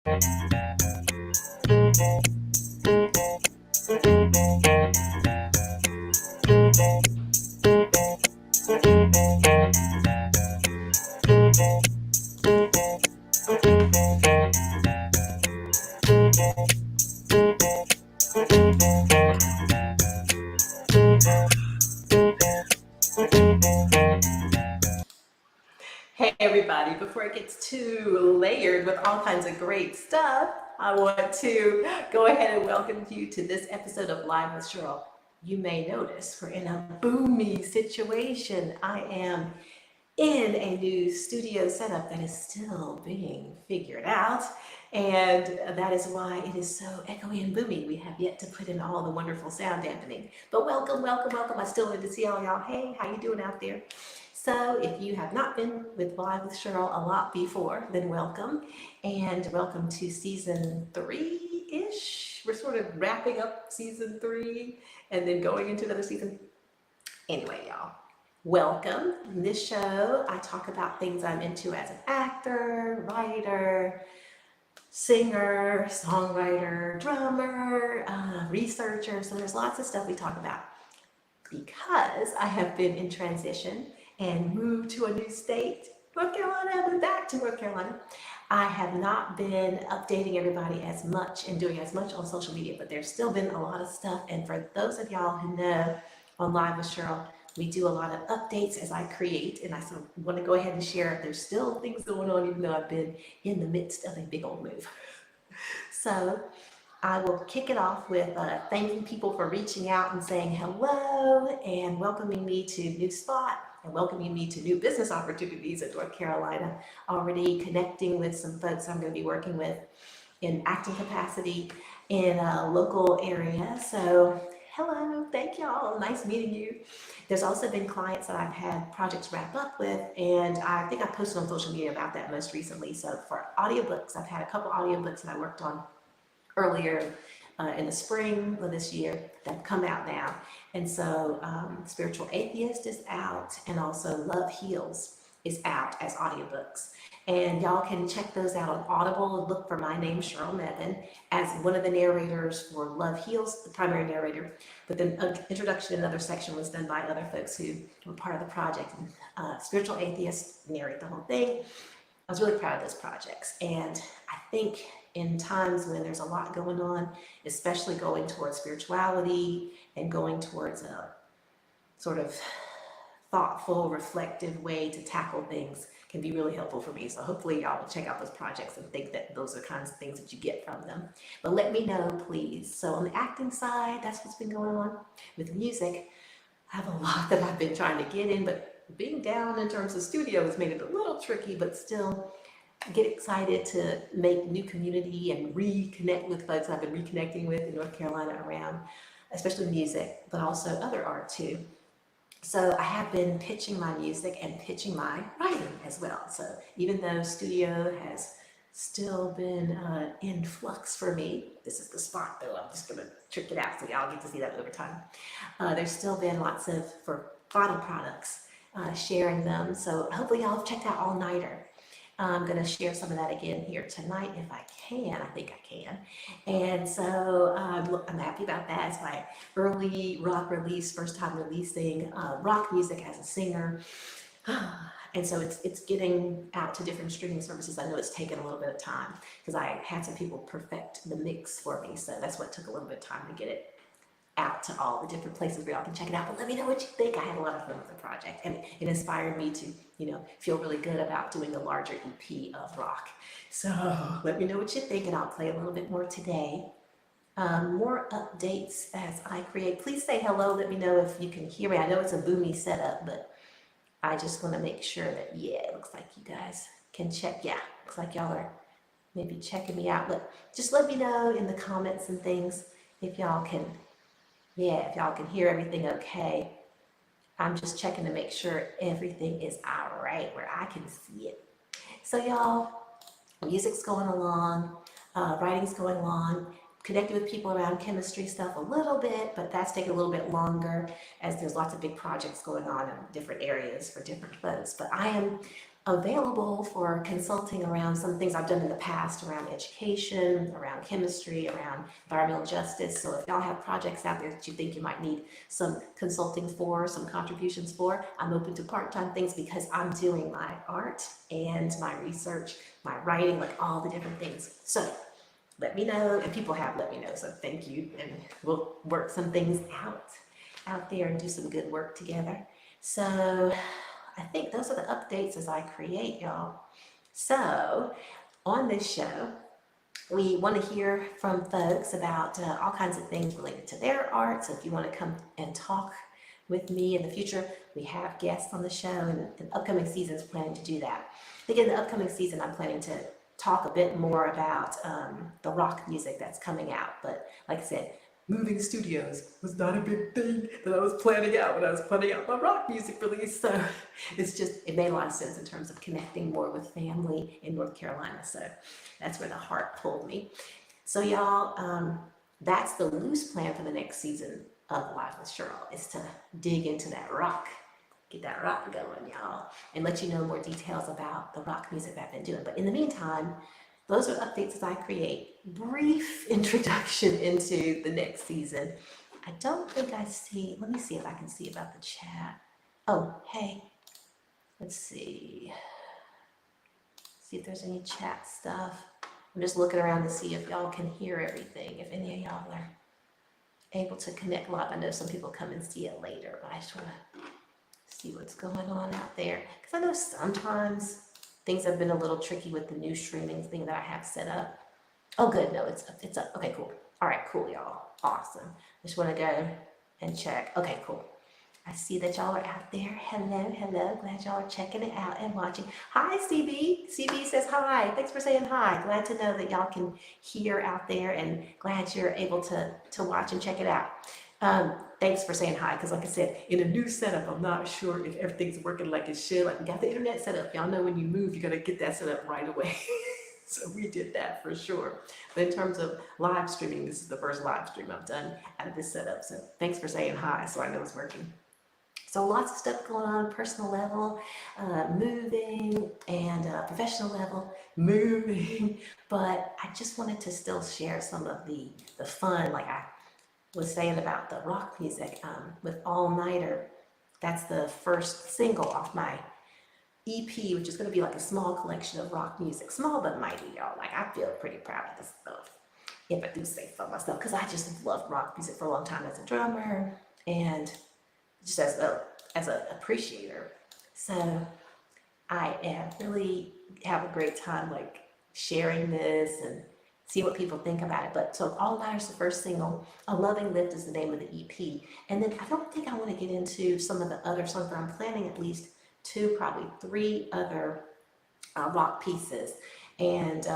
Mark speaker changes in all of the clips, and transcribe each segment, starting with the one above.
Speaker 1: Hey everybody, before it gets too layered with all kinds of great stuff, I want to go ahead and welcome you to this episode of Live with Sheryl. You may notice we're in a boomy situation. I am in a new studio setup that is still being figured out, and that is why it is so echoey and boomy. We have yet to put in all the wonderful sound dampening. But welcome, welcome, welcome. I still wanted to see all y'all. Hey, how you doing out there? So if you have not been with Live with Sheryl a lot before, then welcome. And welcome to season 3-ish. We're sort of wrapping up season 3 and then going into another season. Anyway, y'all, welcome. In this show, I talk about things I'm into as an actor, writer, singer, songwriter, drummer, researcher. So there's lots of stuff we talk about. Because I have been in transition and moved to a new state, North Carolina, I went back to North Carolina. I have not been updating everybody as much and doing as much on social media, but there's still been a lot of stuff. And for those of y'all who know, on Live with Sheryl, we do a lot of updates as I create, and I sort of want to go ahead and share. There's still things going on, even though I've been in the midst of a big old move. So I will kick it off with thanking people for reaching out and saying hello and welcoming me to new spot and welcoming me to new business opportunities in North Carolina. Already connecting with some folks I'm going to be working with in acting capacity in a local area. So hello, thank y'all. Nice meeting you. There's also been clients that I've had projects wrap up with, and I think I posted on social media about that most recently. So for audiobooks, I've had a couple audiobooks that I worked on earlier in the spring of this year that have come out now. And so Spiritual Atheist is out, and also Love Heals is out as audiobooks. And y'all can check those out on Audible and look for my name, Sheryl Mebane, as one of the narrators for Love Heals, the primary narrator. But then introduction and another section was done by other folks who were part of the project. Spiritual Atheist narrate the whole thing. I was really proud of those projects. And I think in times when there's a lot going on, especially going towards spirituality and going towards a sort of thoughtful, reflective way to tackle things, can be really helpful for me. So hopefully y'all will check out those projects and think that those are kinds of things that you get from them. But let me know, please. So on the acting side, that's what's been going on. With music, I have a lot that I've been trying to get in, but being down in terms of studio has made it a little tricky, but still get excited to make new community and reconnect with folks I've been reconnecting with in North Carolina around, especially music, but also other art too. So I have been pitching my music and pitching my writing as well. So even though studio has still been in flux for me, this is the spot though, I'm just gonna trick it out so y'all get to see that over time. There's still been lots of, for final products, sharing them. So hopefully y'all have checked out All Nighter. I'm going to share some of that again here tonight if I can. I think I can. And so I'm happy about that. It's my early rock release, first time releasing rock music as a singer. And so it's getting out to different streaming services. I know it's taken a little bit of time because I had some people perfect the mix for me. So that's what took a little bit of time to get it out to all the different places where y'all can check it out. But let me know what you think. I had a lot of fun with the project, and it inspired me to, feel really good about doing a larger EP of rock. So let me know what you think, and I'll play a little bit more today. More updates as I create. Please say hello. Let me know if you can hear me. I know it's a boomy setup, but I just want to make sure that, it looks like you guys can check. Yeah, looks like y'all are maybe checking me out. But just let me know in the comments and things if y'all can hear everything okay. I'm just checking to make sure everything is all right where I can see it. So y'all, music's going along, writing's going along, connected with people around chemistry stuff a little bit, but that's taking a little bit longer as there's lots of big projects going on in different areas for different folks. But I am available for consulting around some things I've done in the past around education, around chemistry, around environmental justice. So if y'all have projects out there that you think you might need some consulting for, some contributions for, I'm open to part-time things because I'm doing my art and my research, my writing, like all the different things. So let me know, and people have let me know, so thank you, and we'll work some things out there and do some good work together. So I think those are the updates as I create, y'all. So on this show, we want to hear from folks about all kinds of things related to their art. So if you want to come and talk with me in the future, we have guests on the show, and the upcoming season is planning to do that. I think in the upcoming season, I'm planning to talk a bit more about the rock music that's coming out. But like I said, moving studios was not a big thing that I was planning out when I was planning out my rock music release. So it made a lot of sense in terms of connecting more with family in North Carolina. So that's where the heart pulled me. So y'all, that's the loose plan for the next season of Live with Sheryl, is to dig into that rock, get that rock going, y'all, and let you know more details about the rock music that I've been doing. But in the meantime, those are updates as I create. Brief introduction into the next season. I don't think I see, let me see if I can see about the chat. Oh, hey, let's see. See if there's any chat stuff. I'm just looking around to see if y'all can hear everything, if any of y'all are able to connect live. I know some people come and see it later, but I just want to see what's going on out there. Because I know sometimes things have been a little tricky with the new streaming thing that I have set up. Oh, good. No, it's up. Okay, cool. All right, cool, y'all. Awesome. Just want to go and check. Okay, cool. I see that y'all are out there. Hello, hello. Glad y'all are checking it out and watching. Hi, CB. CB says hi. Thanks for saying hi. Glad to know that y'all can hear out there, and glad you're able to watch and check it out. Thanks for saying hi, because like I said, in a new setup, I'm not sure if everything's working like it should. Like, we got the internet set up. Y'all know when you move, you got to get that set up right away. So we did that for sure. But in terms of live streaming, this is the first live stream I've done out of this setup. So thanks for saying hi, so I know it's working. So lots of stuff going on, personal level, moving, and professional level, moving. But I just wanted to still share some of the fun, like I was saying about the rock music with All Nighter. That's the first single off my EP, which is going to be like a small collection of rock music. Small but mighty, y'all. Like, I feel pretty proud of this stuff, if I do say so myself, because I just loved rock music for a long time as a drummer and just as an appreciator. So I really have a great time like sharing this and see what people think about it. But so All Nighter's the first single. A Loving Lift is the name of the EP. And then I don't think I want to get into some of the other songs, but I'm planning at least 2, probably 3 other rock pieces. And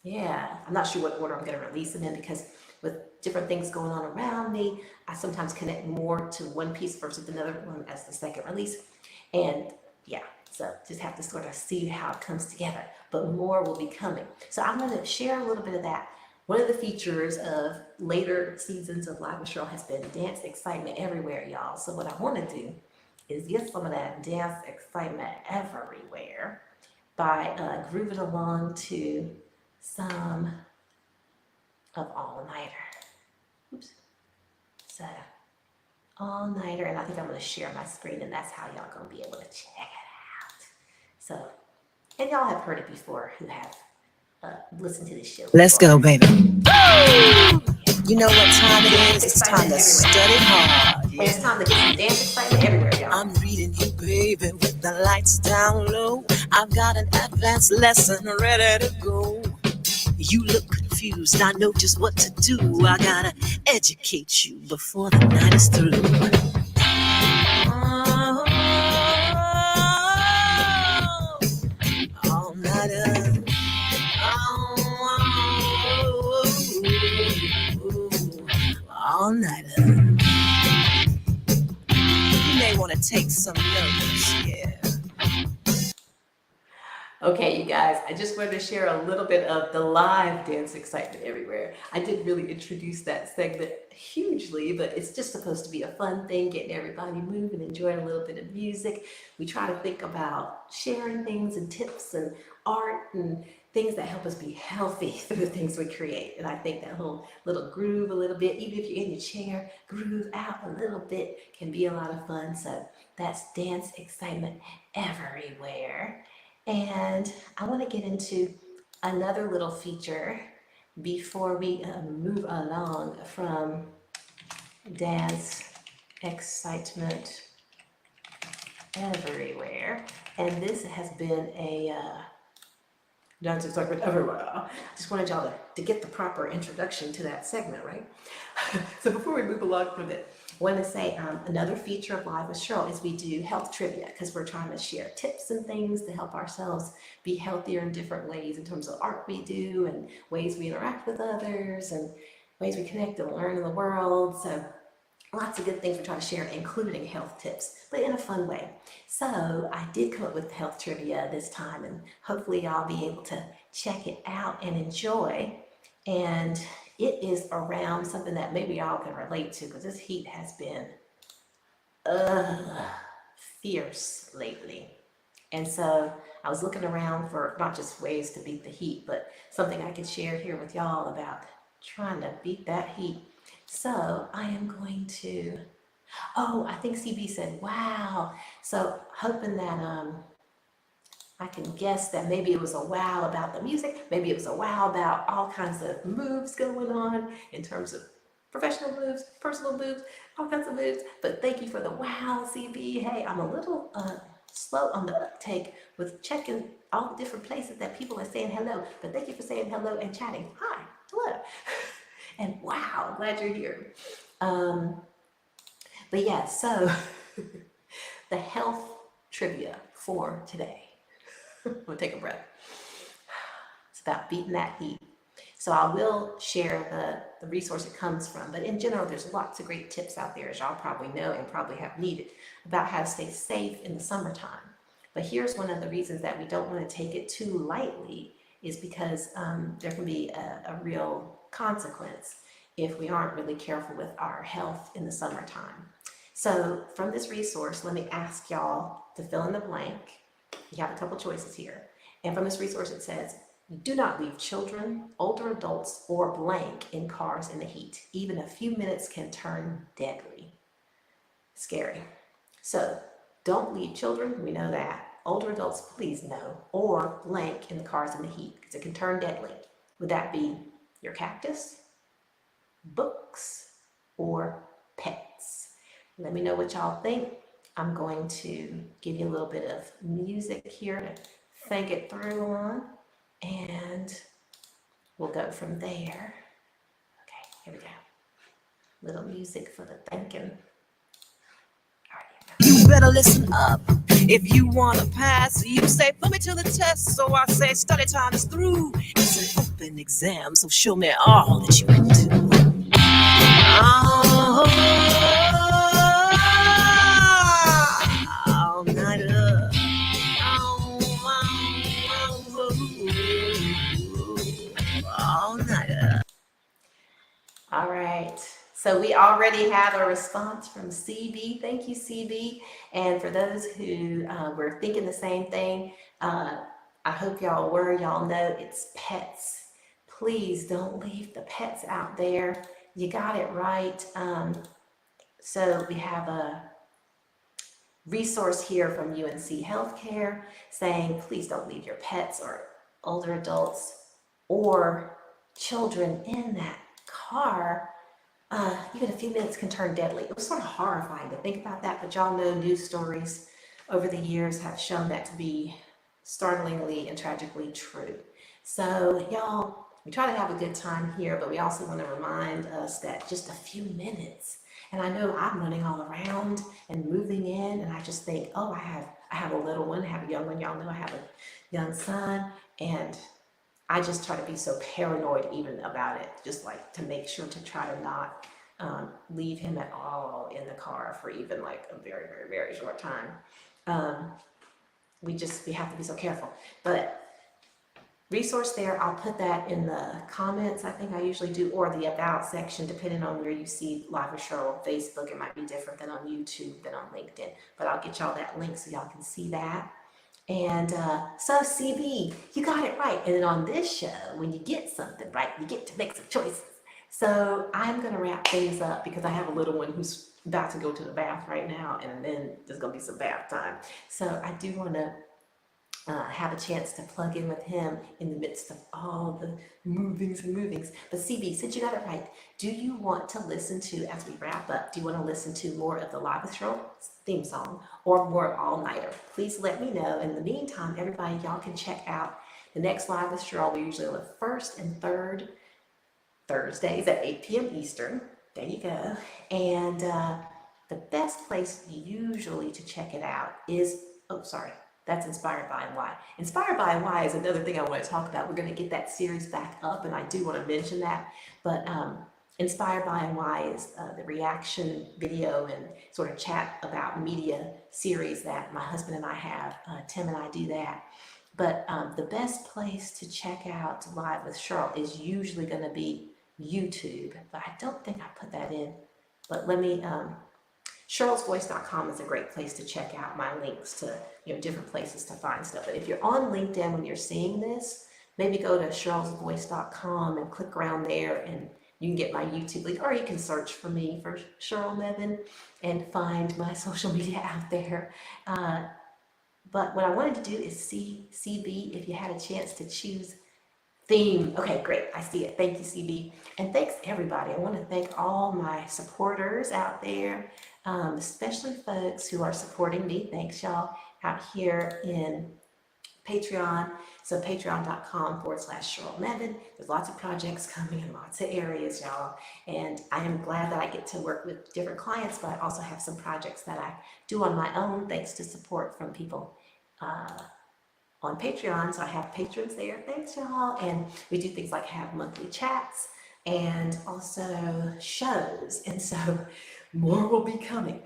Speaker 1: yeah, I'm not sure what order I'm going to release them in, because with different things going on around me, I sometimes connect more to one piece versus another one as the second release. And yeah, so just have to sort of see how it comes together, but more will be coming. So I'm going to share a little bit of that. One of the features of later seasons of Live with Sheryl has been dance excitement everywhere, y'all. So what I want to do is get some of that dance excitement everywhere by grooving along to some of All Nighter. Oops. So All Nighter, and I think I'm going to share my screen, and that's how y'all going to be able to check it out. So, and y'all have heard it before who have listened to this show before.
Speaker 2: Let's go, baby. You know what time it is? It's time to study hard.
Speaker 1: And it's time to get some dance excitement everywhere, y'all.
Speaker 2: I'm reading you, baby, with the lights down low. I've got an advanced lesson ready to go. You look confused, I know just what to do. I gotta educate you before the night is through. All nighter. All nighter. You may want to take some notes, yeah.
Speaker 1: Okay, you guys, I just wanted to share a little bit of the live dance excitement everywhere. I did really introduce that segment hugely, but it's just supposed to be a fun thing, getting everybody moving, enjoying a little bit of music. We try to think about sharing things and tips and art and things that help us be healthy through the things we create. And I think that whole little groove a little bit, even if you're in your chair, groove out a little bit can be a lot of fun. So that's dance excitement everywhere. And I want to get into another little feature before we move along from dance excitement everywhere. And this has been a dance excitement everywhere. I just wanted y'all to get the proper introduction to that segment, right? So before we move along from it, I want to say another feature of Live with Sheryl is we do health trivia because we're trying to share tips and things to help ourselves be healthier in different ways in terms of art we do and ways we interact with others and ways we connect and learn in the world. So lots of good things we try to share, including health tips, but in a fun way. So I did come up with health trivia this time, and hopefully y'all be able to check it out and enjoy. And it is around something that maybe y'all can relate to because this heat has been fierce lately. And so I was looking around for not just ways to beat the heat, but something I could share here with y'all about trying to beat that heat. So I am going to, oh, I think CB said, wow. So hoping that I can guess that maybe it was a wow about the music, maybe it was a wow about all kinds of moves going on in terms of professional moves, personal moves, all kinds of moves. But thank you for the wow, CB. Hey, I'm a little slow on the uptake with checking all the different places that people are saying hello. But thank you for saying hello and chatting. Hi, hello. And wow, glad you're here. But yeah, so the health trivia for today. We'll take a breath. It's about beating that heat. So I will share the resource it comes from, but in general, there's lots of great tips out there, as y'all probably know and probably have needed, about how to stay safe in the summertime. But here's one of the reasons that we don't want to take it too lightly is because there can be a real consequence if we aren't really careful with our health in the summertime. So from this resource, let me ask y'all to fill in the blank. You have a couple choices here. And from this resource, it says, do not leave children, older adults, or blank in cars in the heat. Even a few minutes can turn deadly. Scary. So don't leave children, we know that. Older adults, please no. Or blank in the cars in the heat, because it can turn deadly. Would that be your cactus, books, or pets? Let me know what y'all think. I'm going to give you a little bit of music here to think it through on, and we'll go from there. Okay, here we go. Little music for the thinking.
Speaker 2: You better listen up if you want to pass. You say, put me to the test. So I say, study time is through. It's an open exam, so show me all that you can do. Oh, all night up. All night up.
Speaker 1: All right. So we already have a response from CB. Thank you, CB. And for those who were thinking the same thing, I hope y'all were. Y'all know it's pets. Please don't leave the pets out there. You got it right. So we have a resource here from UNC Healthcare saying, please don't leave your pets or older adults or children in that car. Even a few minutes can turn deadly. It was sort of horrifying to think about that, but y'all know news stories over the years have shown that to be startlingly and tragically true. So y'all, we try to have a good time here, but we also want to remind us that just a few minutes, and I know I'm running all around and moving in, and I just think, oh, I have a little one, I have a young one, y'all know I have a young son, and I just try to be so paranoid even about it, just like to make sure to try to not leave him at all in the car for even like a very, very, very short time. we have to be so careful. But resource there, I'll put that in the comments, I think I usually do, or the about section, depending on where you see Live with Sheryl on Facebook. It might be different than on YouTube, than on LinkedIn, but I'll get y'all that link so y'all can see that. And so CB, you got it right. And then on this show, when you get something right, you get to make some choices. So I'm gonna wrap things up because I have a little one who's about to go to the bath right now, and then there's gonna be some bath time. So I do wanna have a chance to plug in with him in the midst of all the movings and movings. But CB, since you got it right, do you want to listen to, as we wrap up, do you want to listen to more of the Live with Sheryl theme song or more All Nighter? Please let me know. In the meantime, everybody, y'all can check out the next Live with Sheryl. We're usually on the first and third Thursdays at 8 p.m. Eastern. There you go. And the best place usually to check it out is, oh, sorry. That's Inspired by and Why. Inspired by and Why is another thing I want to talk about. We're going to get that series back up, and I do want to mention that. But Inspired by and Why is the reaction video and sort of chat about media series that my husband and I have. Tim and I do that. But the best place to check out Live with Sheryl is usually going to be YouTube. But I don't think I put that in. But let me... Sheryl'sVoice.com is a great place to check out my links to different places to find stuff. But if you're on LinkedIn when you're seeing this, maybe go to Sheryl'sVoice.com and click around there, and you can get my YouTube link, or you can search for me for Sheryl Mebane and find my social media out there. But what I wanted to do is see CB, if you had a chance to choose theme. Okay, great. I see it. Thank you, CB. And thanks, everybody. I want to thank all my supporters out there, especially folks who are supporting me. Thanks, y'all, out here in Patreon. So patreon.com/Sheryl Mebane. There's lots of projects coming in lots of areas, y'all. And I am glad that I get to work with different clients, but I also have some projects that I do on my own, thanks to support from people on Patreon. So I have patrons there. Thanks, y'all. And we do things like have monthly chats and also shows. And so more will be coming.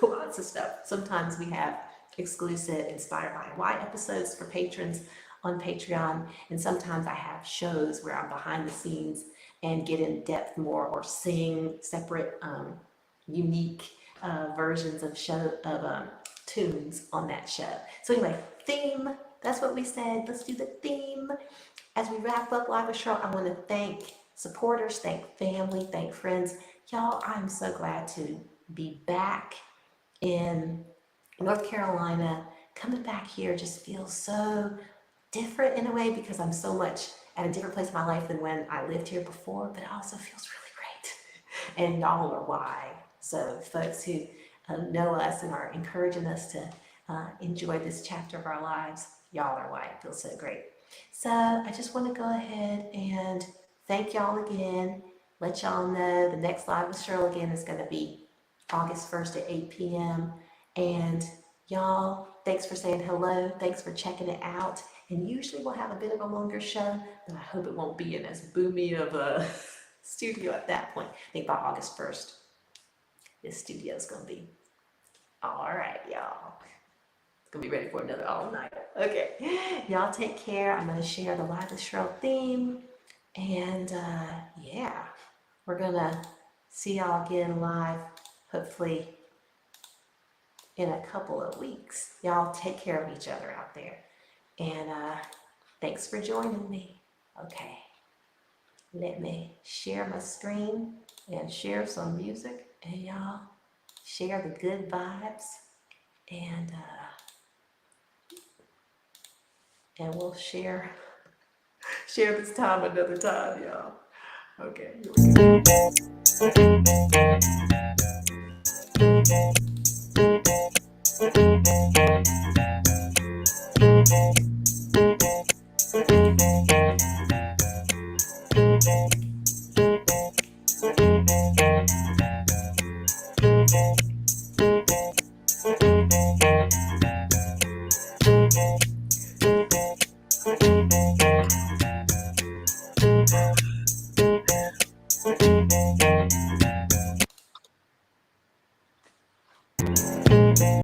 Speaker 1: Lots of stuff. Sometimes we have exclusive Inspired by Why episodes for patrons on Patreon. And sometimes I have shows where I'm behind the scenes and get in depth more, or sing separate, unique versions of tunes on that show. So anyway, theme, that's what we said. Let's do the theme. As we wrap up Live with Sheryl, I want to thank supporters, thank family, thank friends. Y'all, I'm so glad to be back in North Carolina. Coming back here just feels so different in a way, because I'm so much at a different place in my life than when I lived here before, but it also feels really great. And y'all are why. So folks who know us and are encouraging us to enjoy this chapter of our lives, y'all are why it feels so great. So I just want to go ahead and thank y'all again. Let y'all know the next Live with Sheryl again is going to be August 1st at 8 p.m. And y'all, thanks for saying hello. Thanks for checking it out. And usually we'll have a bit of a longer show, but I hope it won't be in as boomy of a studio at that point. I think by August 1st, this studio is going to be all right, y'all. It's going to be ready for another all-nighter. Okay. Y'all take care. I'm going to share the Live with Sheryl theme. And yeah, we're going to see y'all again live, hopefully in a couple of weeks. Y'all take care of each other out there. And thanks for joining me. Okay. Let me share my screen and share some music. And y'all share the good vibes. And we'll share this time another time, y'all. Okay, here we go.